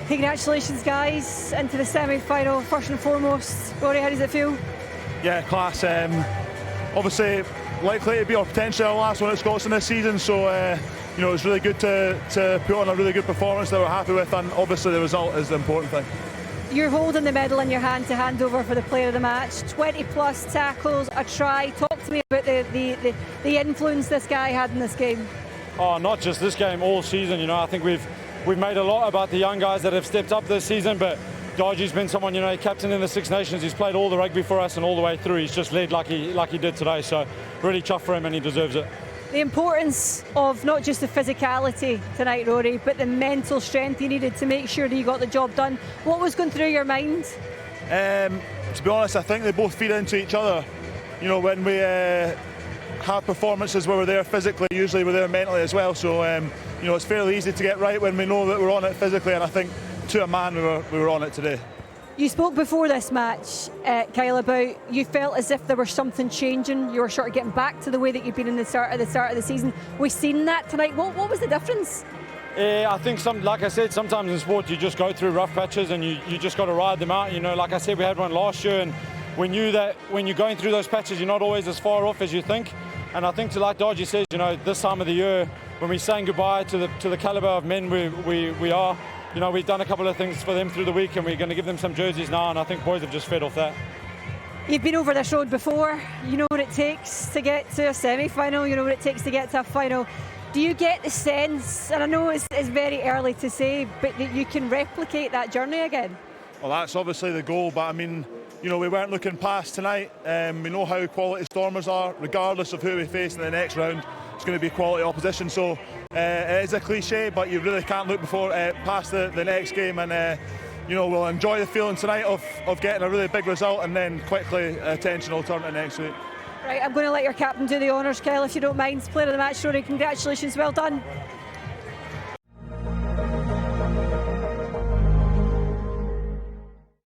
Congratulations, guys, into the semi-final. First and foremost, Rory, how does it feel? Yeah, class. Obviously, likely to be our potentially our last one at Scotland this season. So, it's really good to put on a really good performance that we're happy with, and obviously the result is the important thing. You're holding the medal in your hand to hand over for the player of the match. 20+ tackles, a try. Talk to me about the influence this guy had in this game. Oh, not just this game, all season. I think we've made a lot about the young guys that have stepped up this season, but Darge's been someone, captain in the Six Nations. He's played all the rugby for us and all the way through. He's just led like he did today. So really chuffed for him, and he deserves it. The importance of not just the physicality tonight, Rory, but the mental strength you needed to make sure that you got the job done. What was going through your mind? To be honest, I think they both feed into each other. When we have performances where we're there physically, usually we're there mentally as well. So, it's fairly easy to get right when we know that we're on it physically, and I think to a man we were on it today. You spoke before this match, Kyle, about you felt as if there was something changing. You were sort of getting back to the way that you've been in the start of the season. We've seen that tonight. What was the difference? I think like I said, sometimes in sport you just go through rough patches and you just got to ride them out. Like I said, we had one last year, and we knew that when you're going through those patches, you're not always as far off as you think. And I think, like Darge says, this time of the year, when we're saying goodbye to the calibre of men we are, we've done a couple of things for them through the week, and we're going to give them some jerseys now, and I think boys have just fed off that. You've been over this road before. You know what it takes to get to a semi-final. You know what it takes to get to a final. Do you get the sense, and I know it's very early to say, but that you can replicate that journey again? Well, that's obviously the goal, but we weren't looking past tonight. We know how quality Stormers are, regardless of who we face in the next round. It's going to be quality opposition, so it is a cliche, but you really can't look past the next game, and we'll enjoy the feeling tonight of getting a really big result, and then quickly attention will turn to next week. Right, I'm going to let your captain do the honours, Kyle, if you don't mind. Player of the match, Rory, congratulations, well done.